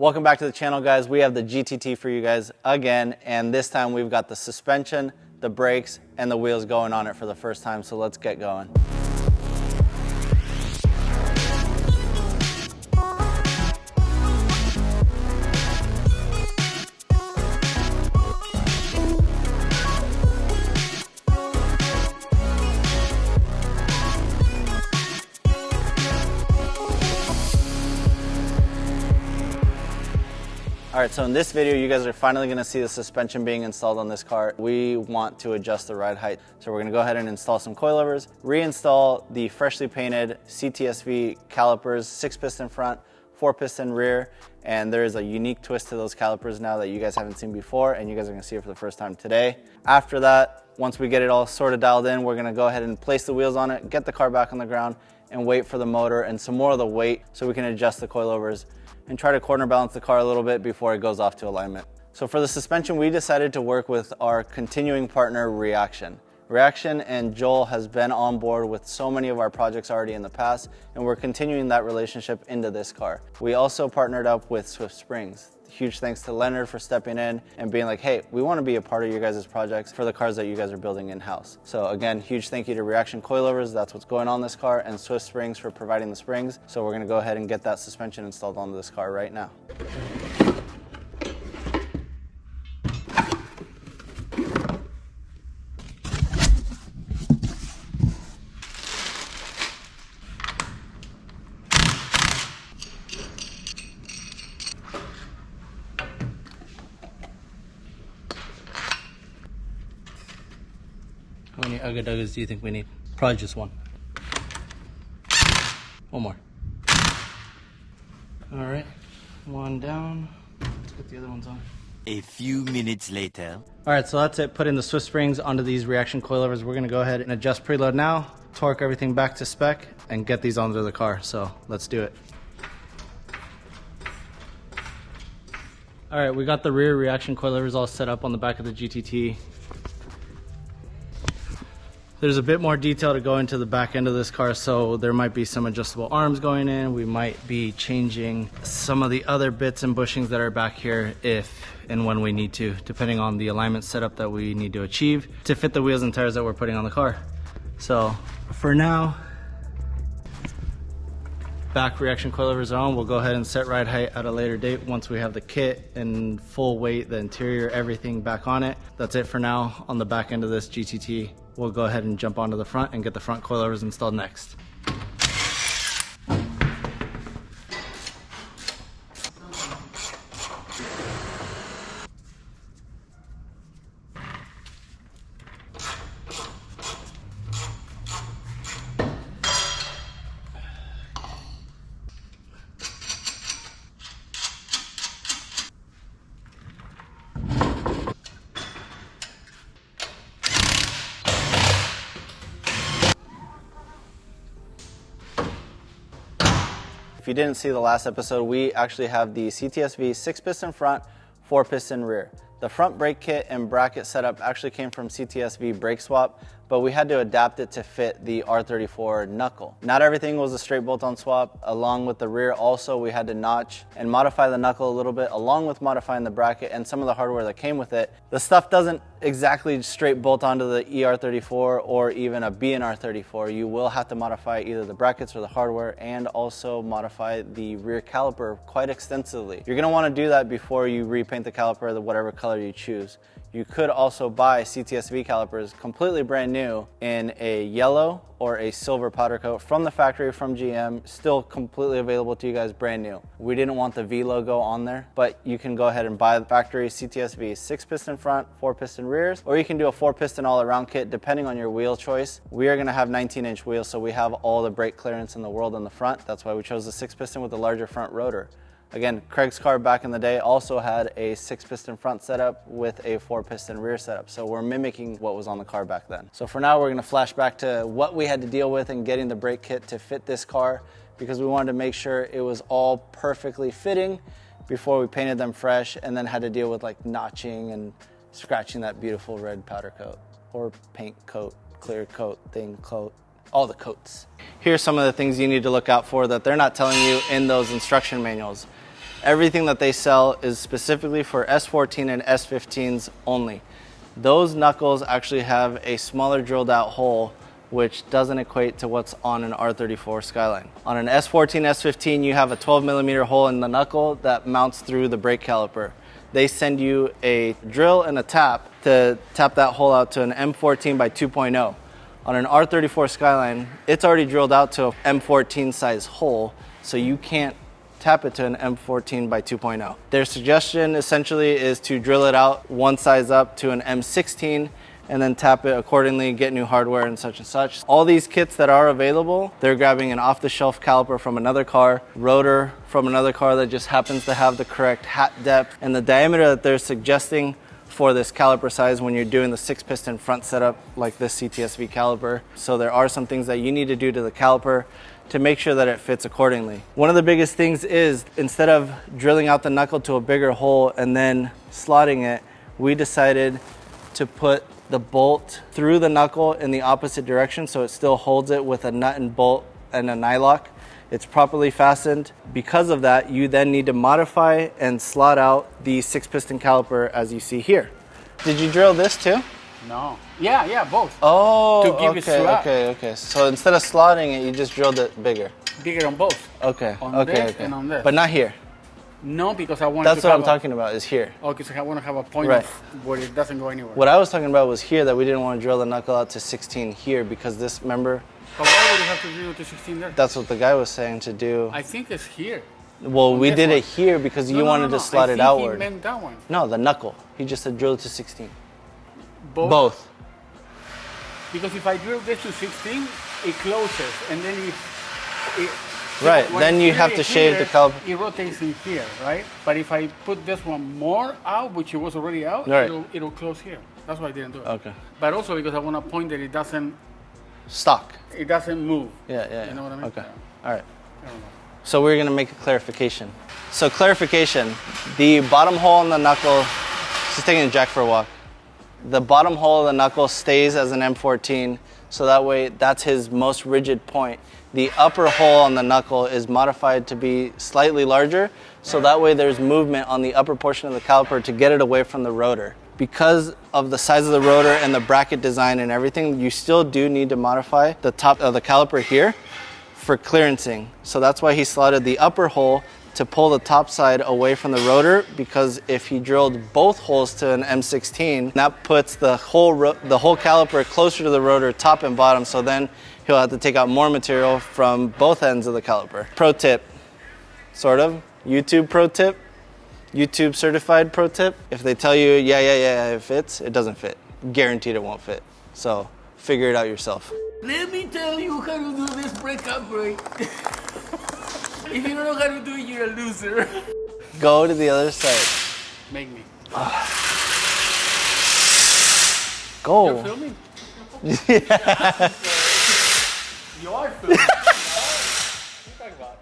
Welcome back to the channel, guys. We have the GTT for you guys again, and this time we've got the suspension, the brakes, and the wheels going on it for the first time, so let's get going. All right, so in this video, you guys are finally gonna see the suspension being installed on this car. We want to adjust the ride height. So we're gonna go ahead and install some coilovers, reinstall the freshly painted CTSV calipers, 6-piston front, 4-piston rear, and there is a unique twist to those calipers now that you guys haven't seen before, and you guys are gonna see it for the first time today. After that, once we get it all sort of dialed in, we're gonna go ahead and place the wheels on it, get the car back on the ground, and wait for the motor and some more of the weight so we can adjust the coilovers and try to corner balance the car a little bit before it goes off to alignment. So for the suspension, we decided to work with our continuing partner, Reaction. Reaction and Joel has been on board with so many of our projects already in the past, and we're continuing that relationship into this car. We also partnered up with Swift Springs. Huge thanks to Leonard for stepping in and being like, hey, we want to be a part of your guys' projects for the cars that you guys are building in-house. So again, huge thank you to Reaction Coilovers, that's what's going on this car, and Swift Springs for providing the springs. So we're going to go ahead and get that suspension installed onto this car right now. How many Ugga-Duggas do you think we need? Probably just one. One more. All right, one down. Let's get the other ones on. A few minutes later. All right, so that's it. Putting the Swift Springs onto these Reaction coilovers. We're gonna go ahead and adjust preload now, torque everything back to spec, and get these onto the car. So let's do it. All right, we got the rear Reaction coilovers all set up on the back of the GTT. There's a bit more detail to go into the back end of this car, so there might be some adjustable arms going in. We might be changing some of the other bits and bushings that are back here if and when we need to, depending on the alignment setup that we need to achieve to fit the wheels and tires that we're putting on the car. So for now, back Reaction coilovers are on. We'll go ahead and set ride height at a later date once we have the kit and full weight, the interior, everything back on it. That's it for now on the back end of this GTT. We'll go ahead and jump onto the front and get the front coilovers installed next. If you didn't see the last episode, we actually have the CTSV 6-piston front, 4-piston rear. The front brake kit and bracket setup actually came from CTSV brake swap, but we had to adapt it to fit the R34 knuckle. Not everything was a straight bolt-on swap. Along with the rear also, we had to notch and modify the knuckle a little bit, along with modifying the bracket and some of the hardware that came with it. The stuff doesn't exactly straight bolt onto the ER34 or even a BNR34. You will have to modify either the brackets or the hardware, and also modify the rear caliper quite extensively. You're gonna wanna do that before you repaint the caliper the whatever color you choose. You could also buy CTSV calipers completely brand new in a yellow or a silver powder coat from the factory from GM, still completely available to you guys brand new. We didn't want the V logo on there, but you can go ahead and buy the factory CTSV 6-piston front, 4-piston rears, or you can do a 4-piston all-around kit depending on your wheel choice. We are gonna have 19-inch wheels, so we have all the brake clearance in the world on the front. That's why we chose the 6-piston with the larger front rotor. Again, Craig's car back in the day also had a 6-piston front setup with a 4-piston rear setup. So we're mimicking what was on the car back then. So for now, we're gonna flash back to what we had to deal with in getting the brake kit to fit this car, because we wanted to make sure it was all perfectly fitting before we painted them fresh, and then had to deal with like notching and scratching that beautiful red powder coat or paint coat, clear coat, thing coat, all the coats. Here's some of the things you need to look out for that they're not telling you in those instruction manuals. Everything that they sell is specifically for S14 and S15s only. Those knuckles actually have a smaller drilled out hole, which doesn't equate to what's on an R34 Skyline. On an S14, S15, you have a 12mm hole in the knuckle that mounts through the brake caliper. They send you a drill and a tap to tap that hole out to an M14 by 2.0. On an R34 Skyline, it's already drilled out to an M14 size hole, so you can't tap it to an M14 by 2.0. Their suggestion essentially is to drill it out one size up to an M16 and then tap it accordingly, get new hardware and such. All these kits that are available, they're grabbing an off-the-shelf caliper from another car, rotor from another car that just happens to have the correct hat depth, and the diameter that they're suggesting for this caliper size when you're doing the 6-piston front setup like this CTSV caliper. So there are some things that you need to do to the caliper to make sure that it fits accordingly. One of the biggest things is, instead of drilling out the knuckle to a bigger hole and then slotting it, we decided to put the bolt through the knuckle in the opposite direction so it still holds it with a nut and bolt and a nylock. It's properly fastened. Because of that, you then need to modify and slot out the 6-piston caliper as you see here. Did you drill this too? No. Yeah, both. Oh, to give it slot. Okay. So instead of slotting it, you just drilled it bigger. Bigger on both. Okay. On this and on this. But not here. No, because I want. That's what I'm talking about. Is here. Okay, so I want to have a point Right. of where it doesn't go anywhere. What I was talking about was here, that we didn't want to drill the knuckle out to 16 here because this, remember? But why would you have to drill to 16 there? That's what the guy was saying to do. I think it's here. Well, we did it here because you wanted to slot it outward. He meant that one. No, the knuckle. He just said drill it to 16. Both. Because if I drill this to 16, it closes, and then it right. Then you have to shave the caliper. It rotates in here, right? But if I put this one more out, which it was already out, right. it'll close here. That's why I didn't do it. Okay. But also because I want to point that it doesn't stock. It doesn't move. Yeah. You know what I mean? Okay. All right. I don't know. So we're gonna make a clarification. So clarification: the bottom hole in the knuckle. She's taking Jack for a walk. The bottom hole of the knuckle stays as an M14, so that way that's his most rigid point. The upper hole on the knuckle is modified to be slightly larger, so that way there's movement on the upper portion of the caliper to get it away from the rotor. Because of the size of the rotor and the bracket design and everything, you still do need to modify the top of the caliper here for clearancing. So that's why he slotted the upper hole to pull the top side away from the rotor, because if he drilled both holes to an M16, that puts the whole caliper closer to the rotor, top and bottom, so then he'll have to take out more material from both ends of the caliper. Pro tip, sort of, YouTube pro tip, YouTube certified pro tip. If they tell you, yeah, it fits, it doesn't fit. Guaranteed it won't fit. So figure it out yourself. Let me tell you how to do this brake upgrade. If you don't know how to do it, you're a loser. Go to the other side. Make me. Go. You're filming? Yeah. You are filming. What are you talking about?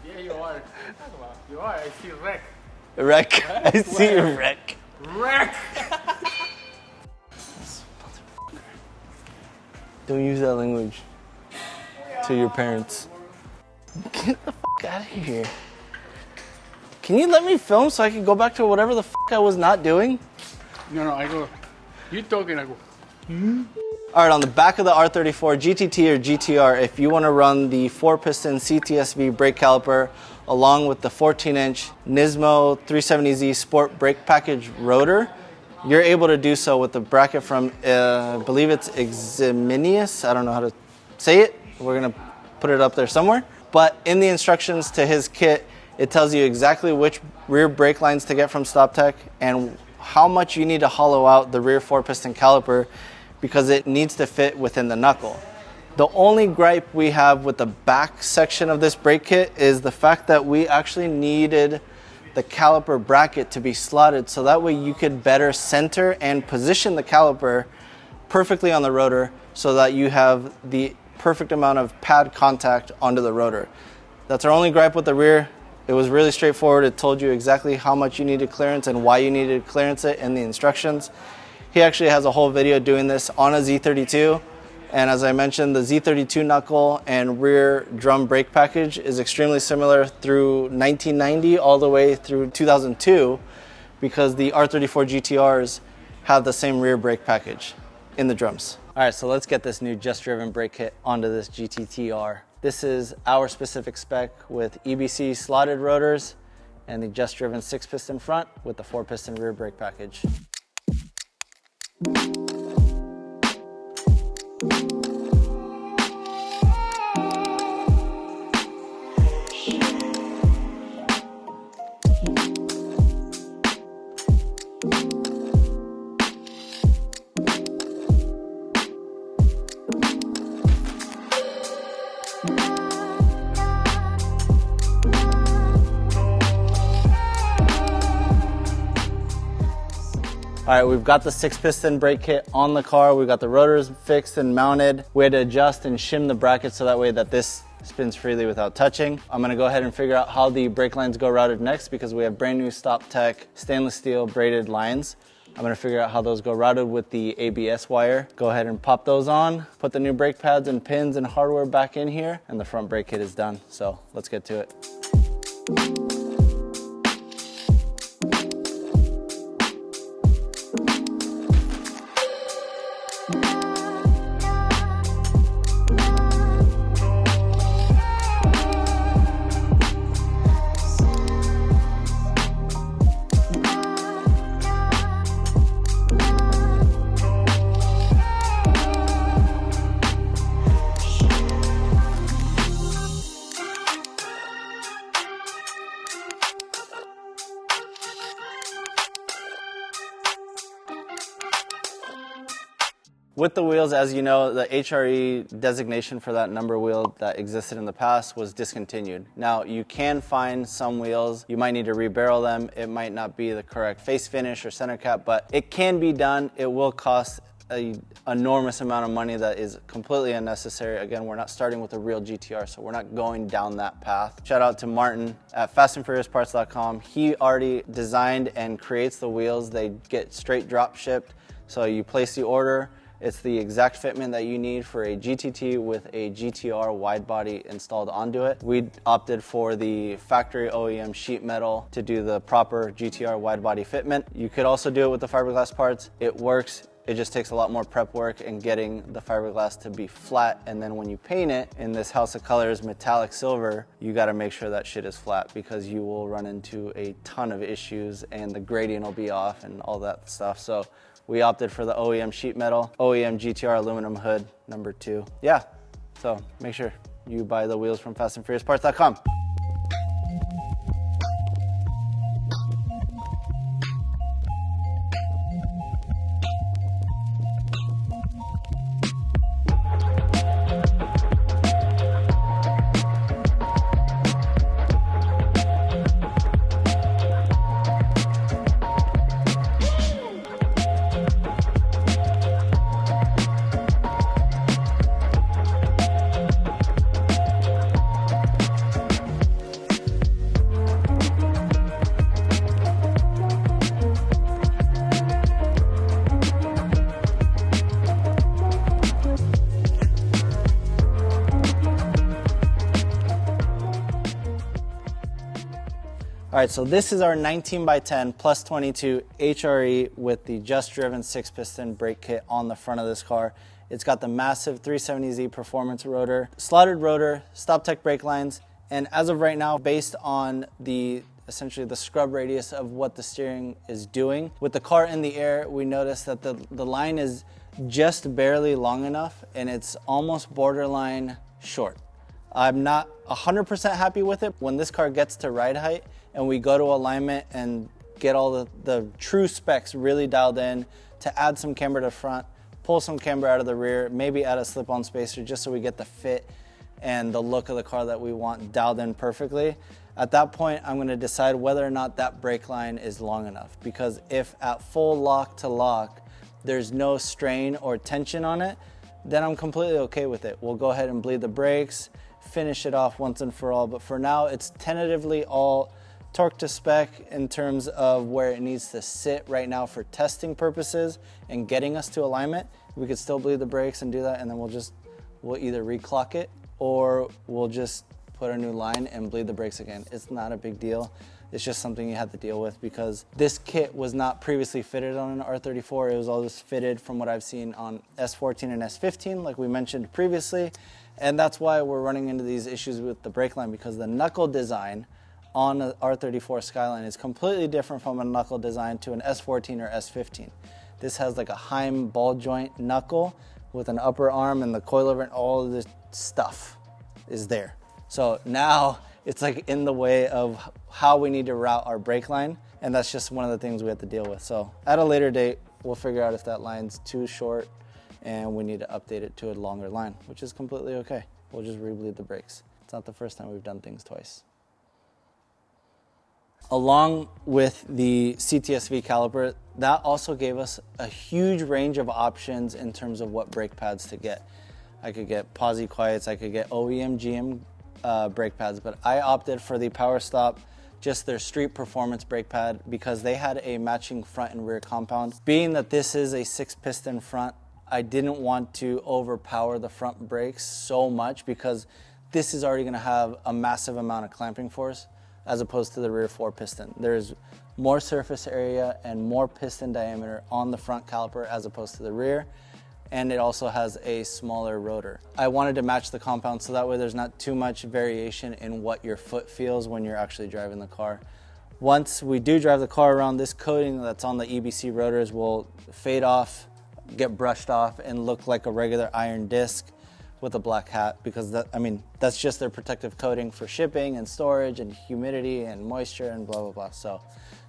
Yeah, you are. What are you talking about? You are. I see wreck. Wreck. I see a wreck. Wreck. Don't use that language to your parents. Get the fuck out of here. Can you let me film so I can go back to whatever the fuck I was not doing? No, I go. You talking, I go. All right, on the back of the R34 GTT or GTR, if you want to run the 4-piston CTSV brake caliper along with the 14-inch Nismo 370Z Sport brake package rotor, you're able to do so with the bracket from, I believe it's Eximinius. I don't know how to say it. We're going to put it up there somewhere. But in the instructions to his kit, it tells you exactly which rear brake lines to get from StopTech and how much you need to hollow out the rear 4-piston caliper, because it needs to fit within the knuckle. The only gripe we have with the back section of this brake kit is the fact that we actually needed the caliper bracket to be slotted so that way you could better center and position the caliper perfectly on the rotor so that you have the perfect amount of pad contact onto the rotor. That's our only gripe with the rear. It was really straightforward. It told you exactly how much you needed clearance and why you needed clearance it in the instructions. He actually has a whole video doing this on a Z32. And as I mentioned, the Z32 knuckle and rear drum brake package is extremely similar through 1990 all the way through 2002 because the R34 GTRs have the same rear brake package in the drums. All right, so let's get this new Just Driven brake kit onto this GTTR. This is our specific spec with EBC slotted rotors and the Just Driven 6-piston front with the 4-piston rear brake package. All right, we've got the 6-piston brake kit on the car. We've got the rotors fixed and mounted. We had to adjust and shim the brackets so that way that this spins freely without touching. I'm gonna go ahead and figure out how the brake lines go routed next because we have brand new Stop Tech stainless steel braided lines. I'm gonna figure out how those go routed with the ABS wire. Go ahead and pop those on, put the new brake pads and pins and hardware back in here, and the front brake kit is done. So let's get to it. With the wheels, as you know, the HRE designation for that number wheel that existed in the past was discontinued. Now, you can find some wheels, you might need to rebarrel them, it might not be the correct face finish or center cap, but it can be done. It will cost an enormous amount of money that is completely unnecessary. Again, we're not starting with a real GTR, so we're not going down that path. Shout out to Martin at fastandfuriousparts.com. He already designed and creates the wheels. They get straight drop shipped, so you place the order. It's the exact fitment that you need for a GTT with a GTR wide body installed onto it. We opted for the factory OEM sheet metal to do the proper GTR wide body fitment. You could also do it with the fiberglass parts. It works. It just takes a lot more prep work and getting the fiberglass to be flat. And then when you paint it in this House of Colors metallic silver, you got to make sure that shit is flat because you will run into a ton of issues and the gradient will be off and all that stuff. So we opted for the OEM sheet metal, OEM GTR aluminum hood, number 2. Yeah, so make sure you buy the wheels from fastandfuriousparts.com. All right, so this is our 19x10 plus 22 HRE with the Just Driven 6-piston brake kit on the front of this car. It's got the massive 370Z performance rotor, slotted rotor, Stop Tech brake lines, and as of right now, based on essentially the scrub radius of what the steering is doing, with the car in the air, we noticed that the line is just barely long enough and it's almost borderline short. I'm not 100% happy with it. When this car gets to ride height and we go to alignment and get all the true specs really dialed in, to add some camber to front, pull some camber out of the rear, maybe add a slip-on spacer just so we get the fit and the look of the car that we want dialed in perfectly. At that point, I'm gonna decide whether or not that brake line is long enough, because if at full lock to lock, there's no strain or tension on it, then I'm completely okay with it. We'll go ahead and bleed the brakes, finish it off once and for all, but for now, it's tentatively all torque to spec in terms of where it needs to sit right now for testing purposes and getting us to alignment. we could still bleed the brakes and do that, and then we'll either reclock it or we'll just put a new line and bleed the brakes again. It's not a big deal. It's just something you have to deal with because this kit was not previously fitted on an R34. It was all just fitted from what I've seen on S14 and S15, like we mentioned previously. And that's why we're running into these issues with the brake line, because the knuckle design on an R34 Skyline is completely different from a knuckle design to an S14 or S15. This has like a Heim ball joint knuckle with an upper arm, and the coilover and all of this stuff is there. So now it's like in the way of how we need to route our brake line, and that's just one of the things we have to deal with. So at a later date, we'll figure out if that line's too short and we need to update it to a longer line, which is completely okay. We'll just re-bleed the brakes. It's not the first time we've done things twice. Along with the CTSV caliper, that also gave us a huge range of options in terms of what brake pads to get. I could get posi quiets, I could get OEM GM brake pads, but I opted for the Power Stop, just their street performance brake pad, because they had a matching front and rear compound. Being that this is a 6-piston front, I didn't want to overpower the front brakes so much because this is already gonna have a massive amount of clamping force as opposed to the rear 4-piston. There's more surface area and more piston diameter on the front caliper as opposed to the rear, and it also has a smaller rotor. I wanted to match the compound so that way there's not too much variation in what your foot feels when you're actually driving the car. Once we do drive the car around, this coating that's on the EBC rotors will fade off, get brushed off, and look like a regular iron disc with a black hat, because that's just their protective coating for shipping and storage and humidity and moisture and blah, blah, blah. So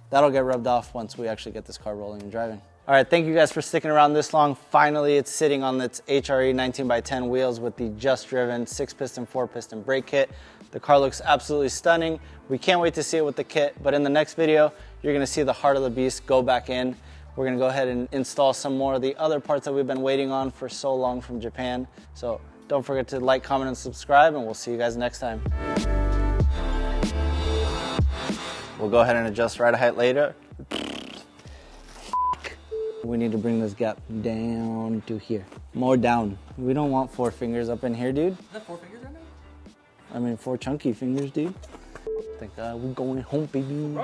that'll get rubbed off once we actually get this car rolling and driving. All right, thank you guys for sticking around this long. Finally, it's sitting on its HRE 19x10 wheels with the just driven 6-piston, 4-piston brake kit. The car looks absolutely stunning. We can't wait to see it with the kit, but in the next video, you're gonna see the heart of the beast go back in. We're gonna go ahead and install some more of the other parts that we've been waiting on for so long from Japan. So don't forget to like, comment, and subscribe, and we'll see you guys next time. We'll go ahead and adjust ride height later. We need to bring this gap down to here. More down. We don't want 4 fingers up in here, dude. Is that 4 fingers right now? I mean, 4 chunky fingers, dude. Thank God we're going home, baby.